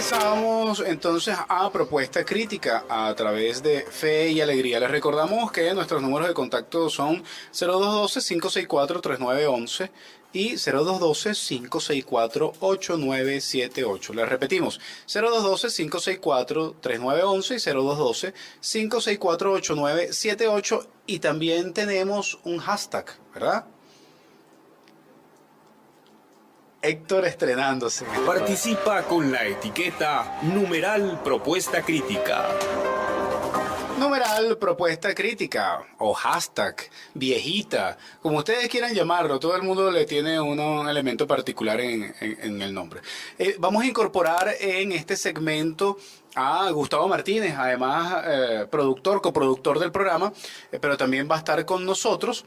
Regresamos entonces a Propuesta Crítica a través de Fe y Alegría. Les recordamos que nuestros números de contacto son 0212-564-3911 y 0212-564-8978. Les repetimos, 0212-564-3911 y 0212-564-8978. Y también tenemos un hashtag, ¿verdad? Héctor estrenándose. Participa con la etiqueta numeral Propuesta Crítica. Numeral Propuesta Crítica o hashtag viejita, como ustedes quieran llamarlo, todo el mundo le tiene un elemento particular en el nombre. Vamos a incorporar en este segmento a Gustavo Martínez, además coproductor del programa, pero también va a estar con nosotros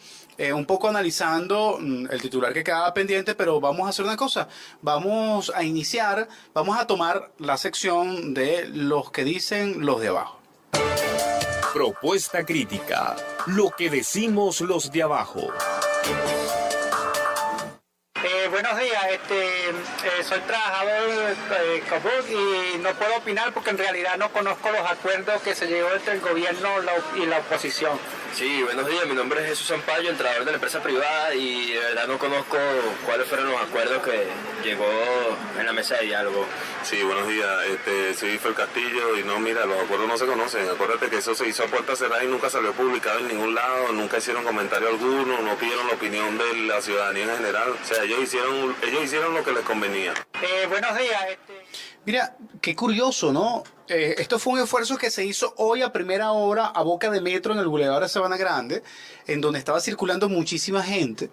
un poco analizando el titular que quedaba pendiente, pero vamos a hacer una cosa, vamos a tomar la sección de los que dicen los de abajo. Propuesta Crítica, lo que decimos los de abajo. Buenos días, soy trabajador Cobut y no puedo opinar porque en realidad no conozco los acuerdos que se llegó entre el gobierno y la oposición. Sí, buenos días, mi nombre es Jesús Sampaio, entrenador de la empresa privada y de verdad no conozco cuáles fueron los acuerdos que llegó en la mesa de diálogo. Sí, buenos días, soy Fel Castillo y no, mira, los acuerdos no se conocen, acuérdate que eso se hizo a puerta cerrada y nunca salió publicado en ningún lado, nunca hicieron comentario alguno, no pidieron la opinión de la ciudadanía en general, o sea, ellos hicieron lo que les convenía. Buenos días. Mira, qué curioso, ¿no? Esto fue un esfuerzo que se hizo hoy a primera hora a boca de metro en el Boulevard de Sabana Grande, en donde estaba circulando muchísima gente,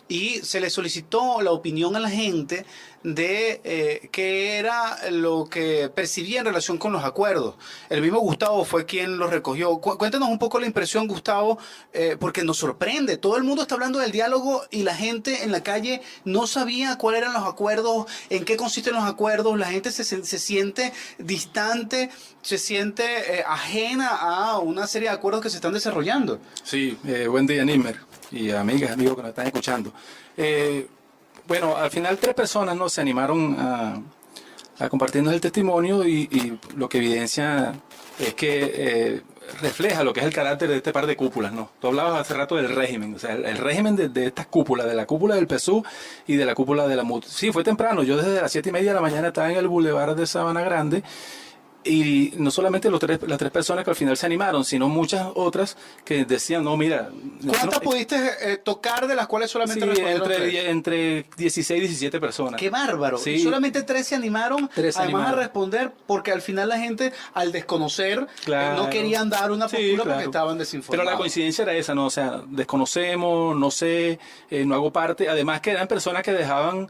y se le solicitó la opinión a la gente de qué era lo que percibía en relación con los acuerdos. El mismo Gustavo fue quien los recogió. Cuéntanos un poco la impresión, Gustavo, porque nos sorprende. Todo el mundo está hablando del diálogo y la gente en la calle no sabía cuáles eran los acuerdos, en qué consisten los acuerdos. La gente se siente distante, se siente ajena a una serie de acuerdos que se están desarrollando. Sí, buen día, Nímer, y amigas, amigos que nos están escuchando. Bueno, al final 3 personas se animaron a compartirnos el testimonio y lo que evidencia es que refleja lo que es el carácter de este par de cúpulas, ¿no? Tú hablabas hace rato del régimen, o sea, el régimen de estas cúpulas, de la cúpula del PSUV y de la cúpula de la MUT. Sí, fue temprano, yo desde las 7:30 de la mañana estaba en el Boulevard de Sabana Grande. Y no solamente las 3 personas que al final se animaron, sino muchas otras que decían, no, mira... ¿Cuántas pudiste tocar de las cuales solamente respondieron 3? Entre 16 y 17 personas. ¡Qué bárbaro! Sí. Y solamente 3 se animaron, a responder, porque al final la gente, al desconocer, no querían dar una postura porque estaban desinformados. Pero la coincidencia era esa, ¿no? O sea, desconocemos, no sé, no hago parte. Además que eran personas que dejaban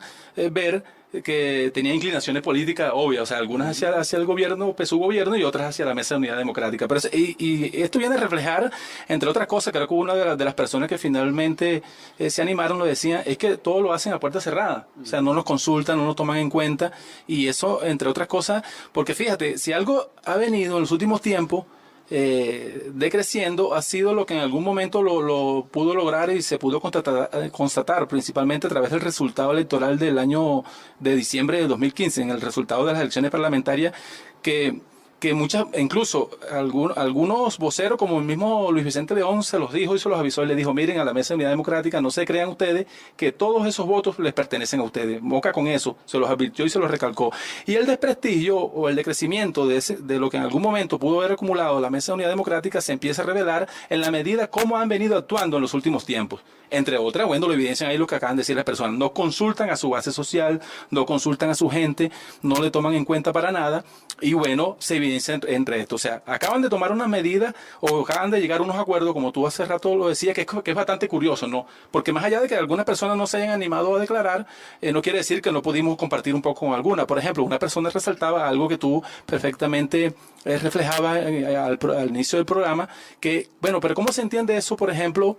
ver que tenía inclinaciones políticas obvias, o sea, algunas hacia el gobierno, su gobierno, y otras hacia la Mesa de Unidad Democrática. Pero, y esto viene a reflejar, entre otras cosas, creo que una de las personas que finalmente se animaron lo decía, es que todo lo hacen a puerta cerrada, o sea, no nos consultan, no nos toman en cuenta, y eso, entre otras cosas, porque fíjate, si algo ha venido en los últimos tiempos, decreciendo, ha sido lo que en algún momento lo pudo lograr y se pudo constatar principalmente a través del resultado electoral del año de diciembre de 2015, en el resultado de las elecciones parlamentarias, que incluso algunos voceros, como el mismo Luis Vicente León, se los dijo y se los avisó y le dijo, miren, a la Mesa de Unidad Democrática no se crean ustedes que todos esos votos les pertenecen a ustedes. Boca con eso, se los advirtió y se los recalcó. Y el desprestigio o el decrecimiento de lo que en algún momento pudo haber acumulado la Mesa de Unidad Democrática se empieza a revelar en la medida como han venido actuando en los últimos tiempos. Entre otras, bueno, lo evidencian ahí lo que acaban de decir las personas. No consultan a su base social, no consultan a su gente, no le toman en cuenta para nada. Y bueno, se evidencia entre esto. O sea, acaban de tomar unas medidas o acaban de llegar a unos acuerdos, como tú hace rato lo decías, que es bastante curioso, ¿no? Porque más allá de que algunas personas no se hayan animado a declarar, no quiere decir que no pudimos compartir un poco con alguna. Por ejemplo, una persona resaltaba algo que tú perfectamente reflejabas al inicio del programa, que, bueno, pero ¿cómo se entiende eso, por ejemplo,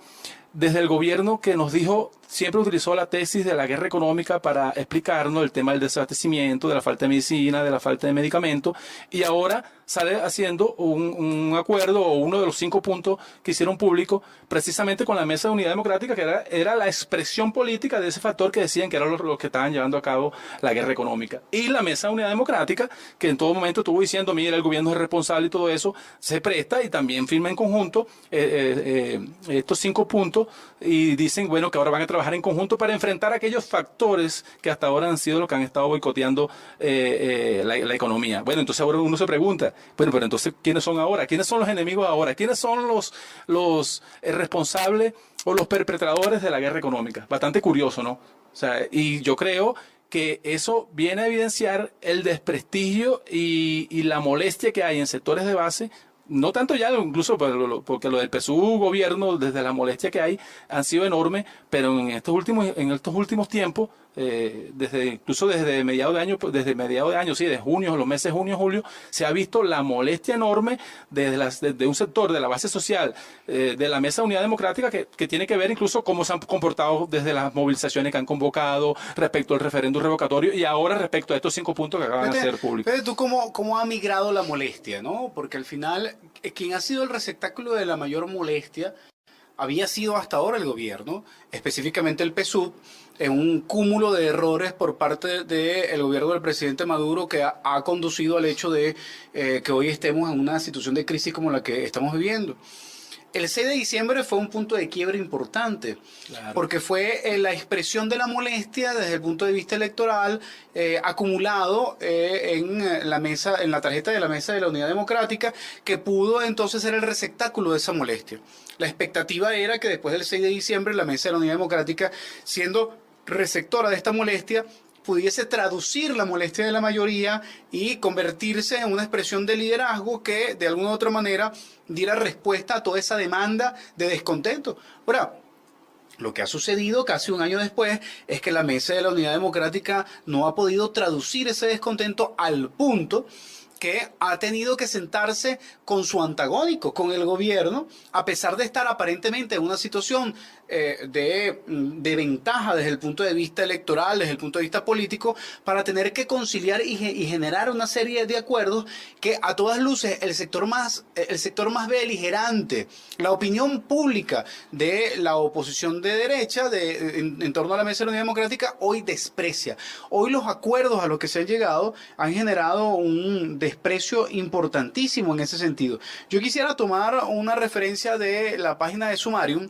desde el gobierno que nos dijo siempre utilizó la tesis de la guerra económica para explicarnos el tema del desabastecimiento, de la falta de medicina, de la falta de medicamentos, y ahora sale haciendo un acuerdo o uno de los 5 puntos que hicieron público precisamente con la Mesa de Unidad Democrática, que era la expresión política de ese factor que decían que eran los que estaban llevando a cabo la guerra económica. Y la Mesa de Unidad Democrática, que en todo momento estuvo diciendo, mira, el gobierno es responsable y todo eso, se presta y también firma en conjunto estos 5 puntos y dicen, bueno, que ahora van a trabajar en conjunto para enfrentar aquellos factores que hasta ahora han sido los que han estado boicoteando la economía. Bueno, entonces ahora uno se pregunta, bueno, pero entonces, ¿quiénes son ahora? ¿Quiénes son los enemigos ahora? ¿Quiénes son los responsables o los perpetradores de la guerra económica? Bastante curioso, ¿no? O sea, y yo creo que eso viene a evidenciar el desprestigio y la molestia que hay en sectores de base. No tanto ya, incluso porque lo del PSUV gobierno, desde la molestia que hay, han sido enormes, pero en estos últimos tiempos, incluso desde mediados de año, sí, de junio, los meses junio, julio, se ha visto la molestia enorme desde un sector de la base social, de la Mesa de Unidad Democrática, que tiene que ver incluso cómo se han comportado desde las movilizaciones que han convocado respecto al referéndum revocatorio y ahora respecto a estos 5 puntos que acaban de ser públicos. Pero tú, ¿cómo ha migrado la molestia, no? Porque al final, quien ha sido el receptáculo de la mayor molestia había sido hasta ahora el gobierno, específicamente el PSUV, en un cúmulo de errores por parte del gobierno del presidente Maduro que ha conducido al hecho de que hoy estemos en una situación de crisis como la que estamos viviendo. El 6 de diciembre fue un punto de quiebre importante, claro, porque fue la expresión de la molestia desde el punto de vista electoral acumulado en la tarjeta de la Mesa de la Unidad Democrática, que pudo entonces ser el receptáculo de esa molestia. La expectativa era que después del 6 de diciembre la Mesa de la Unidad Democrática, siendo receptora de esta molestia, pudiese traducir la molestia de la mayoría y convertirse en una expresión de liderazgo que de alguna u otra manera diera respuesta a toda esa demanda de descontento. Ahora, lo que ha sucedido casi un año después es que la Mesa de la Unidad Democrática no ha podido traducir ese descontento al punto que ha tenido que sentarse con su antagónico, con el gobierno, a pesar de estar aparentemente en una situación de ventaja desde el punto de vista electoral, desde el punto de vista político, para tener que conciliar y generar una serie de acuerdos que a todas luces el sector más beligerante, la opinión pública de la oposición de derecha en torno a la Mesa de la Unidad Democrática hoy desprecia. Hoy los acuerdos a los que se han llegado han generado un desprecio importantísimo en ese sentido. Yo quisiera tomar una referencia de la página de Sumarium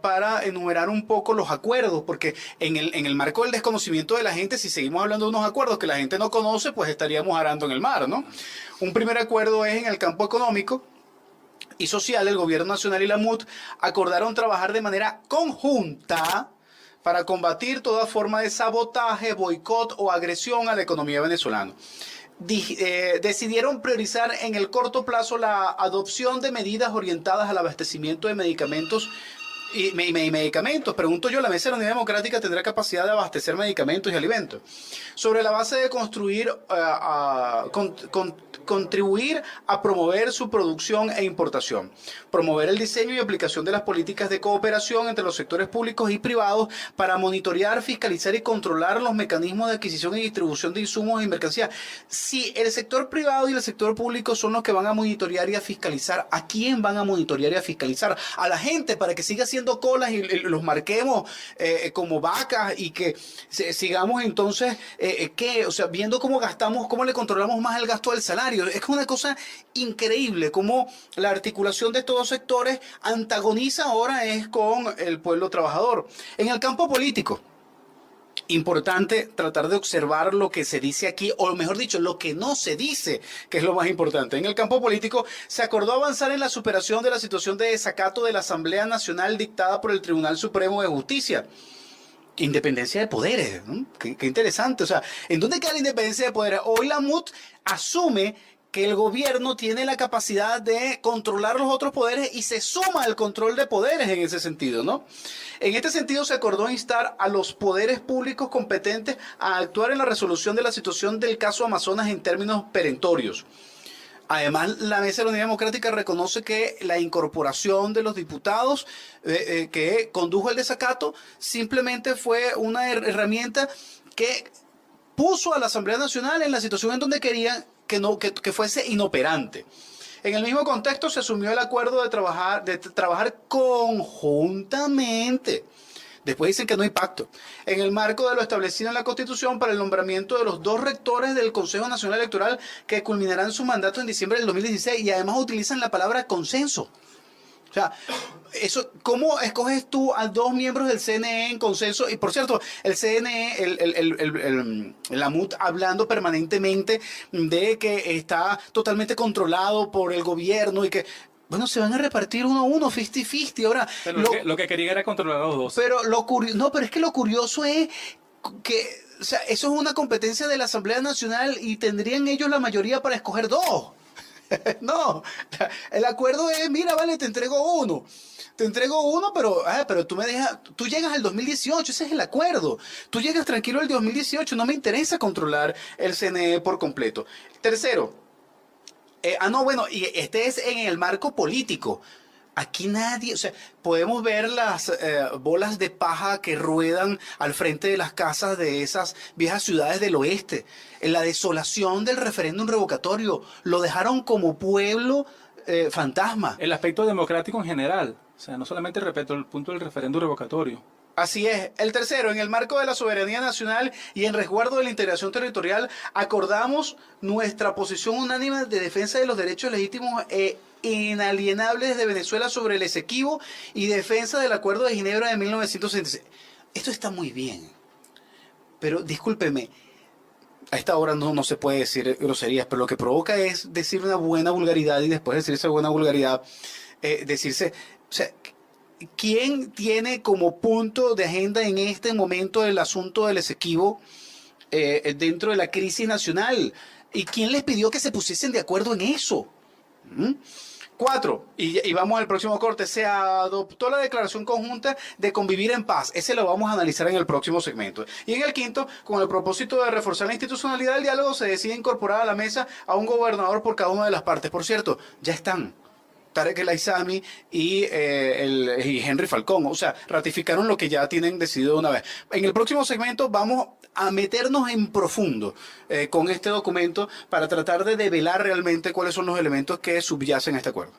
para enumerar un poco los acuerdos, porque en el marco del desconocimiento de la gente, si seguimos hablando de unos acuerdos que la gente no conoce, pues estaríamos arando en el mar, ¿no? Un primer acuerdo es en el campo económico y social. El gobierno nacional y la MUD acordaron trabajar de manera conjunta para combatir toda forma de sabotaje, boicot o agresión a la economía venezolana. Decidieron priorizar en el corto plazo la adopción de medidas orientadas al abastecimiento de medicamentos y medicamentos. Pregunto yo, ¿la Mesa de la Unidad Democrática tendrá capacidad de abastecer medicamentos y alimentos? Sobre la base de contribuir a promover su producción e importación, promover el diseño y aplicación de las políticas de cooperación entre los sectores públicos y privados para monitorear, fiscalizar y controlar los mecanismos de adquisición y distribución de insumos y mercancías. Si el sector privado y el sector público son los que van a monitorear y a fiscalizar, ¿a quién van a monitorear y a fiscalizar? A la gente, para que siga haciendo colas y los marquemos como vacas y que sigamos entonces o sea, viendo cómo gastamos, cómo le controlamos más el gasto del salario. Es una cosa increíble cómo la articulación de estos dos sectores antagoniza ahora es con el pueblo trabajador. En el campo político, importante tratar de observar lo que se dice aquí, o mejor dicho, lo que no se dice, que es lo más importante. En el campo político se acordó avanzar en la superación de la situación de desacato de la Asamblea Nacional dictada por el Tribunal Supremo de Justicia. Independencia de poderes, ¿no? Qué interesante. O sea, ¿en dónde queda la independencia de poderes? Hoy la MUD asume que el gobierno tiene la capacidad de controlar los otros poderes y se suma al control de poderes en ese sentido, ¿no? En este sentido se acordó instar a los poderes públicos competentes a actuar en la resolución de la situación del caso Amazonas en términos perentorios. Además, la Mesa de la Unidad Democrática reconoce que la incorporación de los diputados que condujo el desacato simplemente fue una herramienta que puso a la Asamblea Nacional en la situación en donde querían que fuese inoperante. En el mismo contexto se asumió el acuerdo de trabajar conjuntamente. Después dicen que no hay pacto. En el marco de lo establecido en la Constitución para el nombramiento de los 2 rectores del Consejo Nacional Electoral que culminarán su mandato en diciembre del 2016 y además utilizan la palabra consenso. O sea, eso, ¿cómo escoges tú a 2 miembros del CNE en consenso? Y por cierto, el CNE, la MUT hablando permanentemente de que está totalmente controlado por el gobierno y que, bueno, se van a repartir 1-1, 50-50. Ahora, Pero lo que querían era controlar a los dos. pero pero es que lo curioso es que, o sea, eso es una competencia de la Asamblea Nacional y tendrían ellos la mayoría para escoger 2. No, el acuerdo es, mira, vale, te entrego 1. Te entrego 1, pero tú llegas al 2018, ese es el acuerdo. Tú llegas tranquilo al 2018, no me interesa controlar el CNE por completo. Tercero, y este es en el marco político. Aquí nadie, o sea, podemos ver las bolas de paja que ruedan al frente de las casas de esas viejas ciudades del oeste. En la desolación del referéndum revocatorio, lo dejaron como pueblo fantasma. El aspecto democrático en general, o sea, no solamente respecto al punto del referéndum revocatorio. Así es. El tercero, en el marco de la soberanía nacional y en resguardo de la integración territorial, acordamos nuestra posición unánime de defensa de los derechos legítimos e inalienables de Venezuela sobre el Esequibo y defensa del Acuerdo de Ginebra de 1966. Esto está muy bien, pero discúlpeme, a esta hora no se puede decir groserías, pero lo que provoca es decir una buena vulgaridad y después de decir esa buena vulgaridad, decirse, o sea, ¿quién tiene como punto de agenda en este momento el asunto del Esequibo dentro de la crisis nacional? ¿Y quién les pidió que se pusiesen de acuerdo en eso? 4, y vamos al próximo corte, se adoptó la declaración conjunta de convivir en paz. Ese lo vamos a analizar en el próximo segmento. Y en el quinto, con el propósito de reforzar la institucionalidad del diálogo, se decide incorporar a la mesa a un gobernador por cada una de las partes. Por cierto, ya están Tarek El Aizami y Henry Falcón. O sea, ratificaron lo que ya tienen decidido de una vez. En el próximo segmento vamos a meternos en profundo con este documento para tratar de develar realmente cuáles son los elementos que subyacen a este acuerdo.